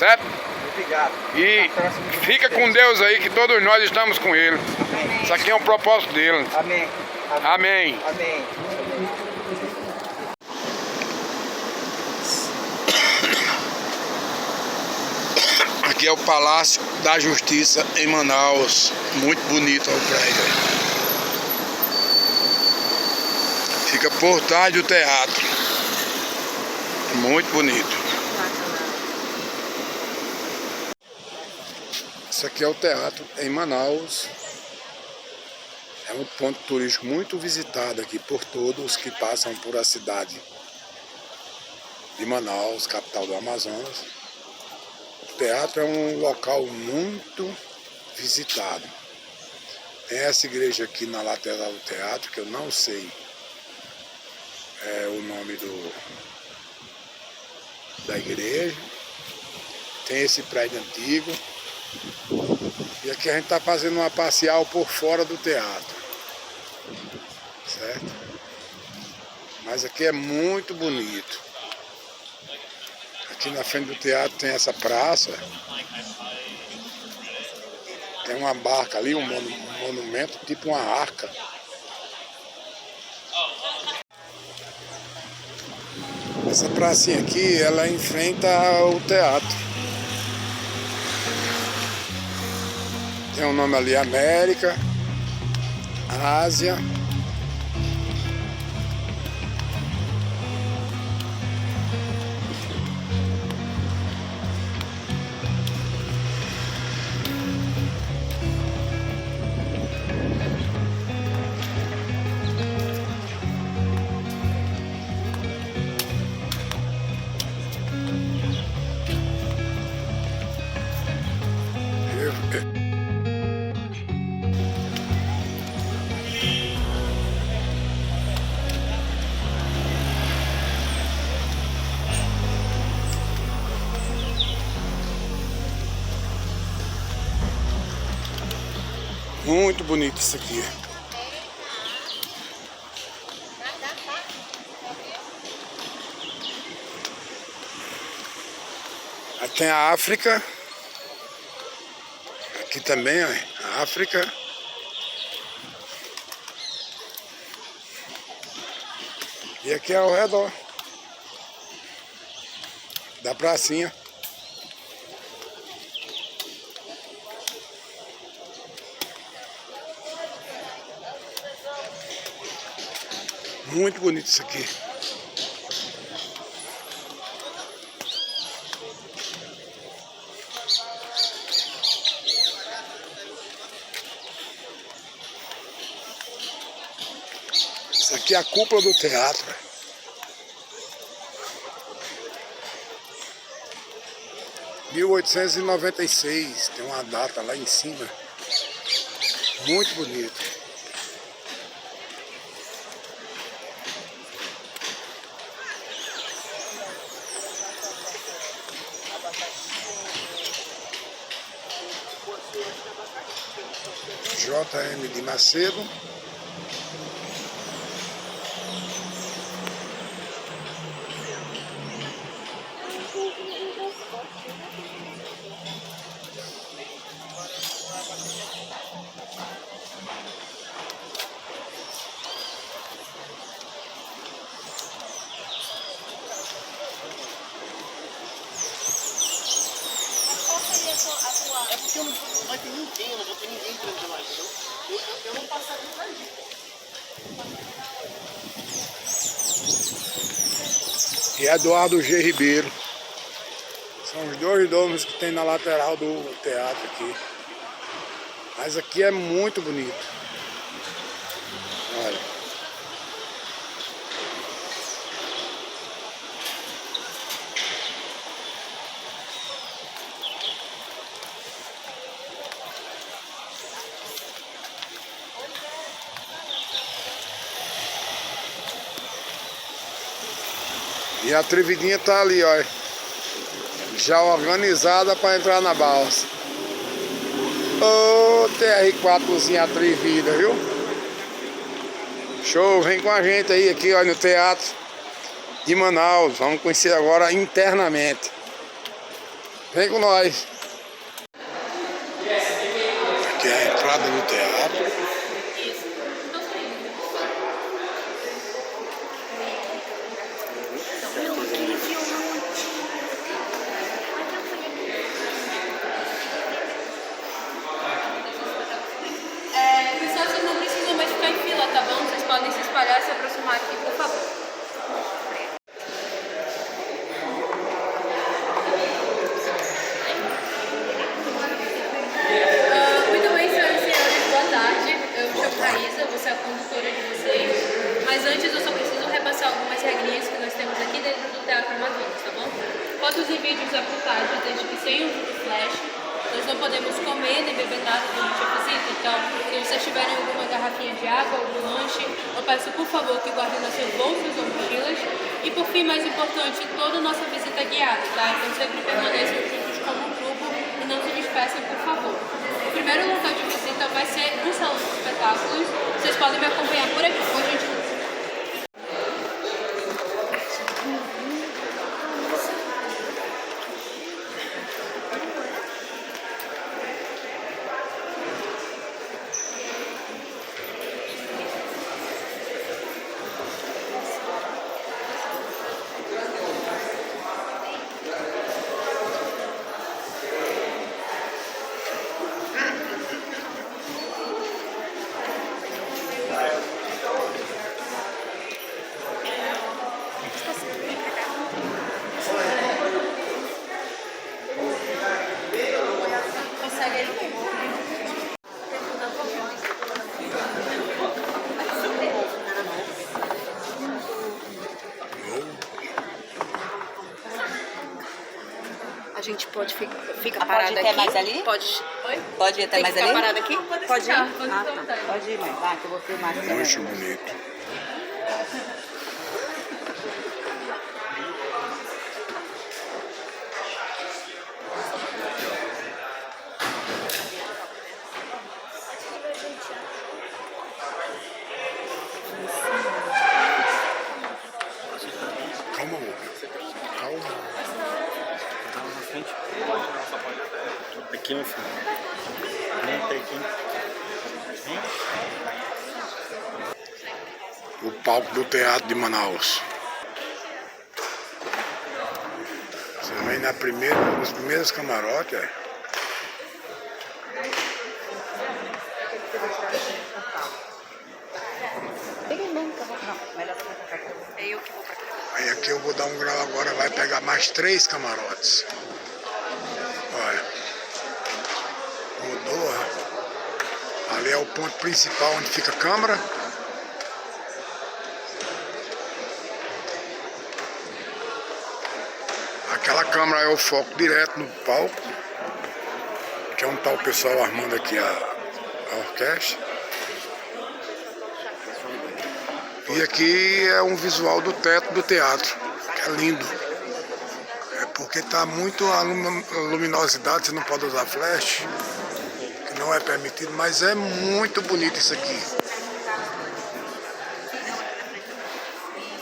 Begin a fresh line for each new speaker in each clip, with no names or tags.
certo?
Obrigado.
E fica com Deus aí, que todos nós estamos com Ele.
Amém.
Isso aqui é um propósito dele.
Amém.
Amém.
Amém.
Aqui é o Palácio da Justiça em Manaus. Muito bonito o prédio. Fica por trás do teatro. Muito bonito. Esse aqui é o teatro em Manaus. É um ponto turístico muito visitado aqui por todos que passam por a cidade de Manaus, capital do Amazonas. O teatro é um local muito visitado. Tem essa igreja aqui na lateral do teatro, que eu não sei o nome da igreja. Tem esse prédio antigo. E aqui a gente está fazendo uma parcial por fora do teatro. Certo? Mas aqui é muito bonito. Aqui na frente do teatro tem essa praça. Tem uma barca ali, um monumento, tipo uma arca. Essa pracinha aqui, ela enfrenta o teatro. Tem o nome ali, América, Ásia. Muito bonito isso aqui. Aí tem a África. Aqui também, ó, a África. E aqui é ao redor da pracinha. Muito bonito isso aqui. Isso aqui é a cúpula do teatro. Em 1896, tem uma data lá em cima. Muito bonito. JM de Macedo.
É porque eu não vai ter ninguém, eu não vou ter ninguém entrando lá, entendeu? Eu não passaria pra ali.
E Eduardo G. Ribeiro. São os dois donos que tem na lateral do teatro aqui. Mas aqui é muito bonito. Olha. E a Atrevidinha tá ali, ó. Já organizada para entrar na balsa. Ô, TR4zinha atrevida, viu? Show, vem com a gente aí aqui, ó, no Teatro de Manaus. Vamos conhecer agora internamente. Vem com nós. Aqui é a entrada do teatro.
Pessoal, vocês não precisam mais ficar em fila, tá bom? Vocês podem se espalhar e se aproximar aqui, por favor. Muito bem, senhoras e senhores, boa tarde. Eu me chamo Thaisa, vou ser a condutora de vocês. Mas antes eu só preciso repassar algumas regrinhas que nós temos aqui dentro do Teatro Amazonas, tá bom? Fotos e vídeos à vontade, desde que sem uso de flash. Nós não podemos comer nem beber nada durante a visita, então se vocês tiverem alguma garrafinha de água, algum lanche, eu peço por favor que guardem nas seus bolsos ou mochilas. E por fim, mais importante, toda a nossa visita é guiada, tá? Então sempre permaneçam juntos como um grupo e não se despeçam, por favor. O primeiro local de visita vai ser no salão de espetáculos. Vocês podem me acompanhar por aqui, por gentileza. Consegue aí? A gente pode ficar parada
Pode ir
aqui?
até mais ali?
Pode. Oi?
Pode ir até
Tem
mais
que
ali?
ficar parada aqui?
Pode ir?
Ah, pode
Ah,
ficar à vontade.
Pode ir, mãe. Vai, que eu vou filmar aqui.
Muito bonito. Calma, amor. Calma.
Tava na frente. Aqui, meu filho. Vem até aqui. Vem.
O palco do Teatro de Manaus. Você vem nos primeiros camarotes, é?
É eu que vou pra cá.
Aí aqui eu vou dar um grau agora, vai pegar mais 3 camarotes. Olha. Mudou, ó. Ali é o ponto principal onde fica a câmera. Aquela câmera é o foco direto no palco. Que é onde está o pessoal armando aqui a orquestra. E aqui é um visual do teto do teatro, que é lindo. É porque está muito a luminosidade, você não pode usar flash, que não é permitido, mas é muito bonito isso aqui.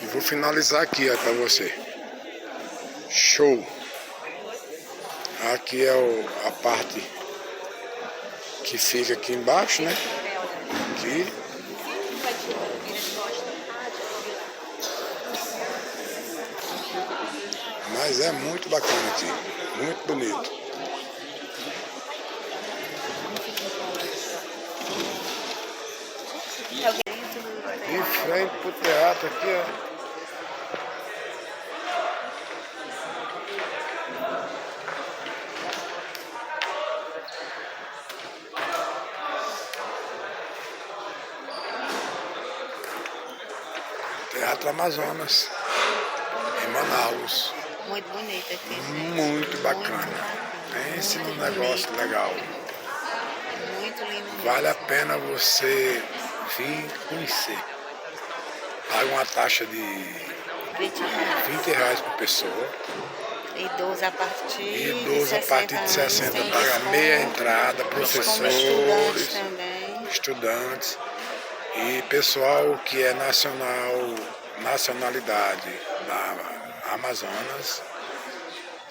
E vou finalizar aqui para você. Show! Aqui é a parte que fica aqui embaixo, né? Aqui. Mas é muito bacana aqui, muito bonito. De frente pro teatro aqui, ó. Teatro Amazonas, em Manaus.
Muito bonito aqui, gente.
Muito bacana. Pense num negócio legal.
Muito lindo.
Vale a pena você vir conhecer. Paga uma taxa de R$20 por pessoa.
Idoso a partir
Idoso a partir de 60
anos,
paga
tem
meia
desconto.
entrada,
Como estudantes
professores,
também.
estudantes e pessoal que é nacionalidade da Amazonas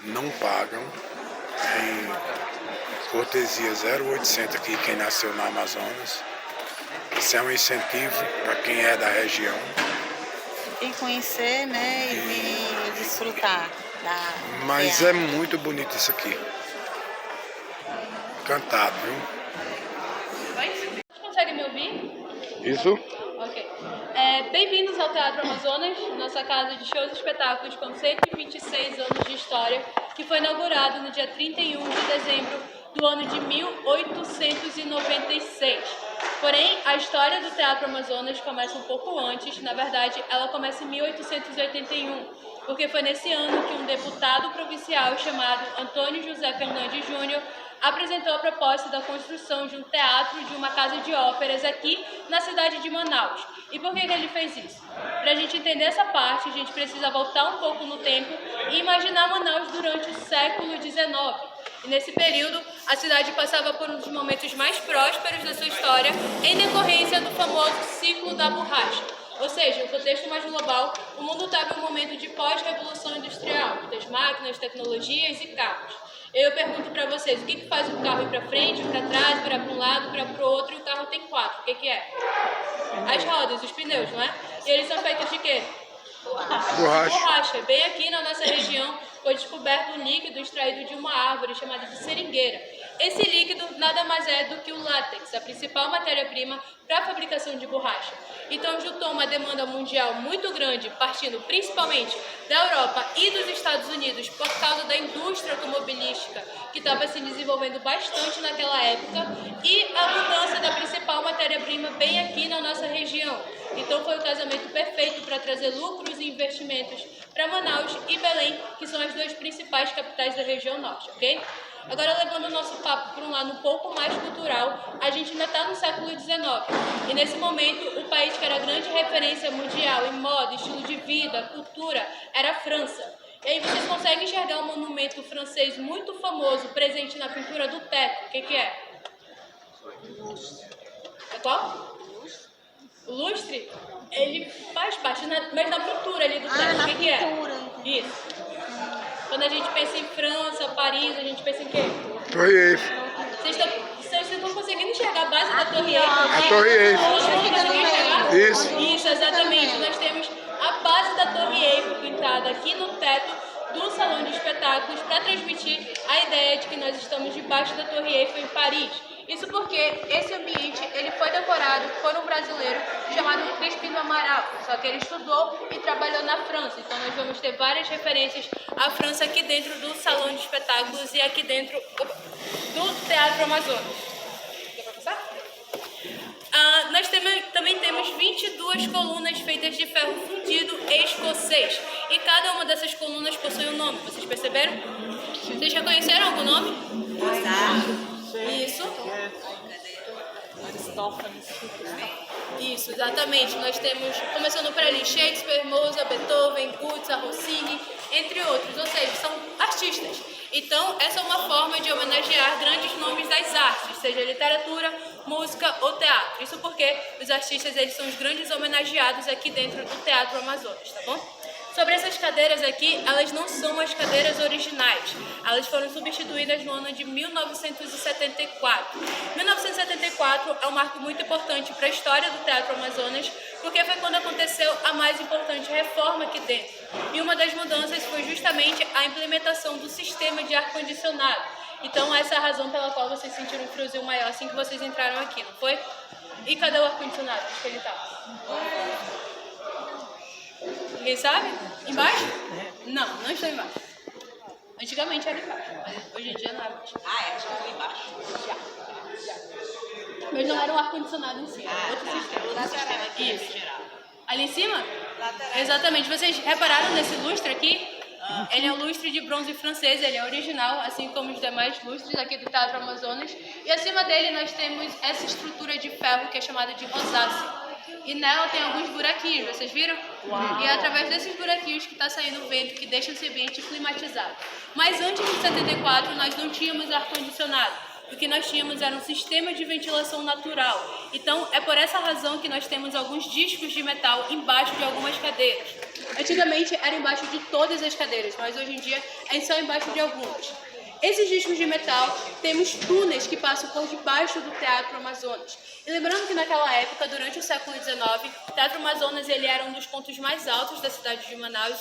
não pagam em cortesia 0800 aqui, quem nasceu no Amazonas. Isso é um incentivo para quem é da região.
E conhecer, né? E vir desfrutar da
Mas
teatro.
é muito bonito isso aqui. Cantado, viu?
Oi? Você consegue me ouvir?
Isso?
Ok. Bem-vindos ao Teatro Amazonas, nossa casa de shows e espetáculos com 126 anos de história, que foi inaugurado no dia 31 de dezembro do ano de 1896. Porém, a história do Teatro Amazonas começa um pouco antes, na verdade, ela começa em 1881, porque foi nesse ano que um deputado provincial chamado Antônio José Fernandes Júnior apresentou a proposta da construção de um teatro de uma casa de óperas aqui na cidade de Manaus. E por que ele fez isso? Para a gente entender essa parte, a gente precisa voltar um pouco no tempo e imaginar Manaus durante o século XIX. E nesse período, a cidade passava por um dos momentos mais prósperos da sua história, em decorrência do famoso ciclo da borracha. Ou seja, no contexto mais global, o mundo estava em um momento de pós-revolução industrial, muitas máquinas, tecnologias e carros. Eu pergunto para vocês, o que faz um carro ir para frente, para trás, para um lado, para o outro, e o carro tem 4? O que é? As rodas, os pneus, não é? E eles são feitos de quê? Borracha. Bem aqui na nossa região foi descoberto um líquido extraído de uma árvore chamada de seringueira. Esse líquido nada mais é do que o látex, a principal matéria-prima para a fabricação de borracha. Então juntou uma demanda mundial muito grande, partindo principalmente da Europa e dos Estados Unidos por causa da indústria automobilística, que estava se desenvolvendo bastante naquela época, e a mudança da principal matéria-prima bem aqui na nossa região. Então foi o casamento perfeito para trazer lucros e investimentos para Manaus e Belém, que são as duas principais capitais da região norte, ok? Agora, levando o nosso papo para um lado um pouco mais cultural, a gente ainda está no século XIX. E nesse momento, o país que era grande referência mundial em moda, estilo de vida, cultura, era a França. E aí vocês conseguem enxergar um monumento francês muito famoso, presente na pintura do teto. O que é? É qual? O lustre? Ele faz parte, mas na pintura ali do teto. O que é? Isso. Quando a gente pensa em França, Paris, a gente pensa em quê?
Torre Eiffel.
Vocês estão conseguindo enxergar a base da Torre Eiffel?
A Torre Eiffel.
Vocês estão conseguindo enxergar?
Isso.
Isso, exatamente. Nós temos a base da Torre Eiffel pintada aqui no teto do salão de espetáculos para transmitir a ideia de que nós estamos debaixo da Torre Eiffel em Paris. Isso porque esse ambiente ele foi decorado por um brasileiro chamado Crispino Amaral, só que ele estudou e trabalhou na França. Então nós vamos ter várias referências à França aqui dentro do salão de espetáculos e aqui dentro do Teatro Amazonas. Deu para passar? Nós também temos 22 colunas feitas de ferro fundido escocês. E cada uma dessas colunas possui um nome. Vocês perceberam? Vocês reconheceram algum nome? Isso. Isso, exatamente. Nós temos, começando por ali, Shakespeare, Mozart, Beethoven, Gutzah, Rossini, entre outros. Ou seja, são artistas. Então, essa é uma forma de homenagear grandes nomes das artes, seja literatura, música ou teatro. Isso porque os artistas eles são os grandes homenageados aqui dentro do Teatro Amazonas, tá bom? Sobre essas cadeiras aqui, elas não são as cadeiras originais. Elas foram substituídas no ano de 1974. 1974 é um marco muito importante para a história do Teatro Amazonas, porque foi quando aconteceu a mais importante reforma aqui dentro. E uma das mudanças foi justamente a implementação do sistema de ar-condicionado. Então essa é a razão pela qual vocês sentiram um friozinho maior assim que vocês entraram aqui, não foi? E cadê o ar-condicionado? Onde que ele tá? Ninguém sabe? Embaixo? Não, não está embaixo. Antigamente era embaixo, mas hoje em dia não é mais.
Acho que foi embaixo.
Já. Mas não era um ar-condicionado em si, era outro sistema. Isso. Ali em cima? Lateral. Exatamente. Vocês repararam nesse lustre aqui? Ele é um lustre de bronze francês, ele é original, assim como os demais lustres aqui do Teatro Amazonas. E acima dele nós temos essa estrutura de ferro que é chamada de rosácea. E nela tem alguns buraquinhos, vocês viram? Uau. E é através desses buraquinhos que está saindo o vento, que deixa esse ambiente climatizado. Mas antes de 74, nós não tínhamos ar-condicionado. O que nós tínhamos era um sistema de ventilação natural. Então, é por essa razão que nós temos alguns discos de metal embaixo de algumas cadeiras. Antigamente, era embaixo de todas as cadeiras, mas hoje em dia é só embaixo de algumas. esses discos de metal, temos túneis que passam por debaixo do Teatro Amazonas. E lembrando que naquela época, durante o século XIX, o Teatro Amazonas ele era um dos pontos mais altos da cidade de Manaus.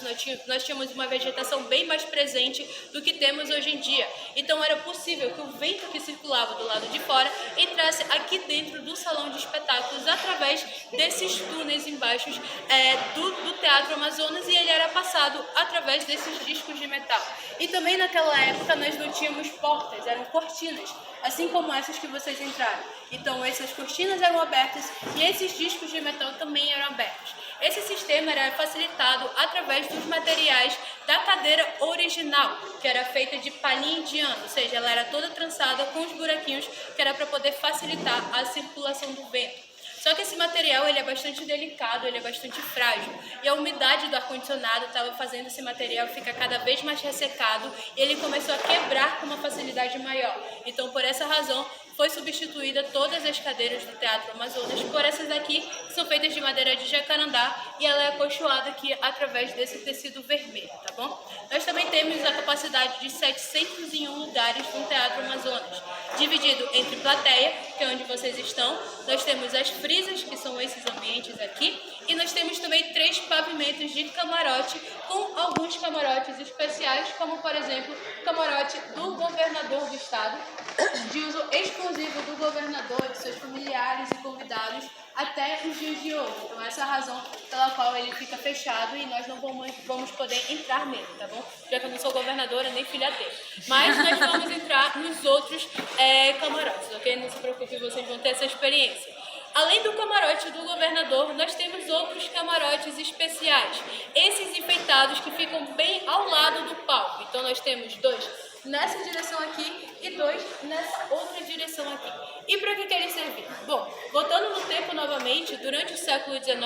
Nós tínhamos uma vegetação bem mais presente do que temos hoje em dia. Então era possível que o vento que circulava do lado de fora entrasse aqui dentro do salão de espetáculos através desses túneis embaixo do Teatro Amazonas, e ele era passado através desses discos de metal. E também naquela época nós não tínhamos portas, eram cortinas, assim como essas que vocês entraram. Então essas cortinas eram abertas e esses discos de metal também eram abertos. Esse sistema era facilitado através dos materiais da cadeira original, que era feita de palha indiana, ou seja, ela era toda trançada com os buraquinhos, que era para poder facilitar a circulação do vento. Só que esse material ele é bastante delicado, ele é bastante frágil. E a umidade do ar-condicionado estava fazendo esse material ficar cada vez mais ressecado e ele começou a quebrar com uma facilidade maior. Então, por essa razão, foi substituída todas as cadeiras do Teatro Amazonas por essas daqui, que são feitas de madeira de jacarandá, e ela é acolchoada aqui através desse tecido vermelho, tá bom? Nós também temos a capacidade de 701 lugares no Teatro Amazonas, dividido entre plateia, que é onde vocês estão, nós temos as frisas, que são esses ambientes aqui, e nós temos também 3 pavimentos de camarote, com alguns camarotes especiais, como por exemplo, o camarote do governador do estado, de uso exclusivo do governador, de seus familiares e convidados, até os dias de hoje. Então essa é a razão pela qual ele fica fechado e nós não vamos poder entrar nele, tá bom? Já que eu não sou governadora nem filha dele. Mas nós vamos entrar nos outros camarotes, ok? Não se preocupe, vocês vão ter essa experiência. Além do camarote do governador, nós temos outros camarotes especiais. Esses enfeitados que ficam bem ao lado do palco. Então nós temos 2 nessa direção aqui e 2 nessa outra direção aqui. E para que eles serviram? Bom, voltando no tempo novamente, durante o século XIX,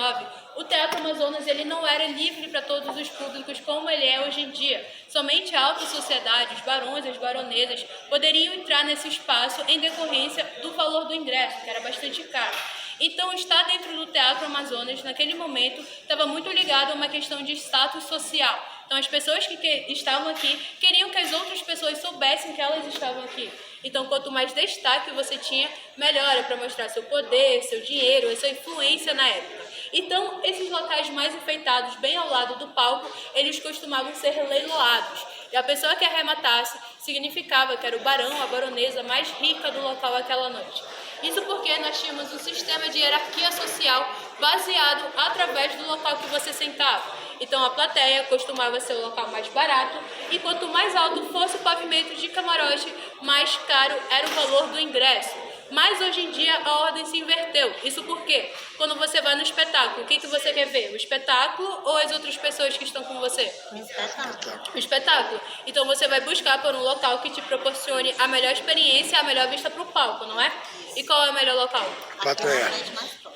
o Teatro Amazonas ele não era livre para todos os públicos como ele é hoje em dia. Somente a alta sociedade, os barões, as baronesas, poderiam entrar nesse espaço em decorrência do valor do ingresso, que era bastante caro. Então, estar dentro do Teatro Amazonas, naquele momento, estava muito ligado a uma questão de status social. Então, as pessoas que estavam aqui queriam que as outras pessoas soubessem que elas estavam aqui. Então, quanto mais destaque você tinha, melhor para mostrar seu poder, seu dinheiro, a sua influência na época. Então, esses locais mais enfeitados, bem ao lado do palco, eles costumavam ser leiloados. E a pessoa que arrematasse significava que era o barão, a baronesa mais rica do local aquela noite. Isso porque nós tínhamos um sistema de hierarquia social baseado através do local que você sentava. Então a plateia costumava ser o local mais barato e quanto mais alto fosse o pavimento de camarote, mais caro era o valor do ingresso. Mas hoje em dia a ordem se inverteu. Isso porque quando você vai no espetáculo, o que você quer ver? O espetáculo ou as outras pessoas que estão com você?
O espetáculo.
O espetáculo. Então você vai buscar por um local que te proporcione a melhor experiência, a melhor vista para o palco, não é? E qual é o melhor local?
Plateia.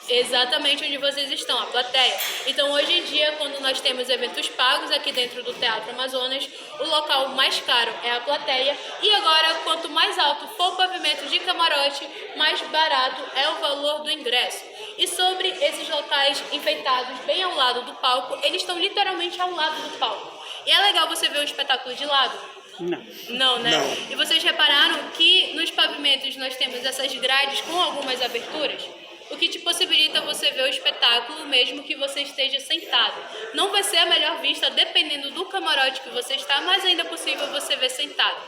Exatamente onde vocês estão, a plateia. Então, hoje em dia, quando nós temos eventos pagos aqui dentro do Teatro Amazonas, o local mais caro é a plateia. E agora, quanto mais alto for o pavimento de camarote, mais barato é o valor do ingresso. E sobre esses locais enfeitados bem ao lado do palco, eles estão literalmente ao lado do palco. E é legal você ver o espetáculo de lado?
Não.
Não, né?
Não.
E vocês repararam que nos pavimentos nós temos essas grades com algumas aberturas? O que te possibilita você ver o espetáculo mesmo que você esteja sentado. Não vai ser a melhor vista dependendo do camarote que você está, mas ainda é possível você ver sentado.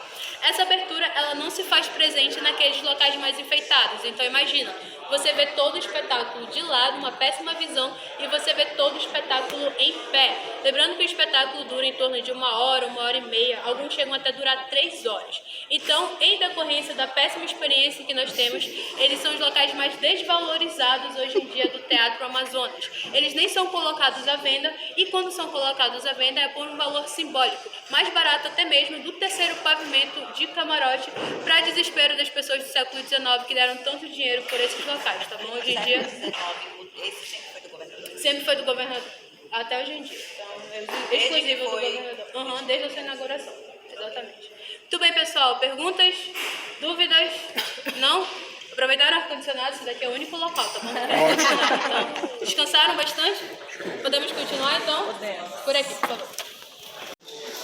Essa abertura ela não se faz presente naqueles locais mais enfeitados. Então imagina, você vê todo o espetáculo de lado, uma péssima visão, e você vê todo o espetáculo em pé. Lembrando que o espetáculo dura em torno de 1 hora, 1h30, alguns chegam até a durar 3 horas. Então, em decorrência da péssima experiência que nós temos, eles são os locais mais desvalorizados hoje em dia do Teatro Amazonas. Eles nem são colocados à venda, e quando são colocados à venda é por um valor simbólico, mais barato até mesmo do terceiro pavimento de camarote, para desespero das pessoas do século XIX que deram tanto dinheiro por esses locais, tá bom? Hoje em dia...
Esse sempre foi do governador.
Sempre foi do governador, até hoje em dia. Então, é exclusivo do governador. Desde a sua inauguração, exatamente. Muito bem, pessoal. Perguntas? Dúvidas? Não? Aproveitaram o ar-condicionado, esse daqui é o único local, tá bom? Então, descansaram bastante? Podemos continuar, então? Podemos. Por aqui, por favor.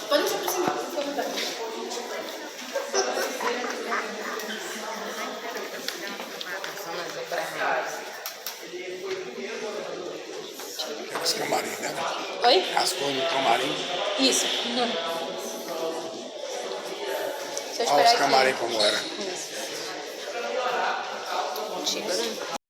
Podem se aproximar, por favor.
Os camarim, né?
Oi?
As cores do camarim.
Isso. Deixa eu
Olha
esperar
os camarim
aqui.
como era.
Isso. Chega, né?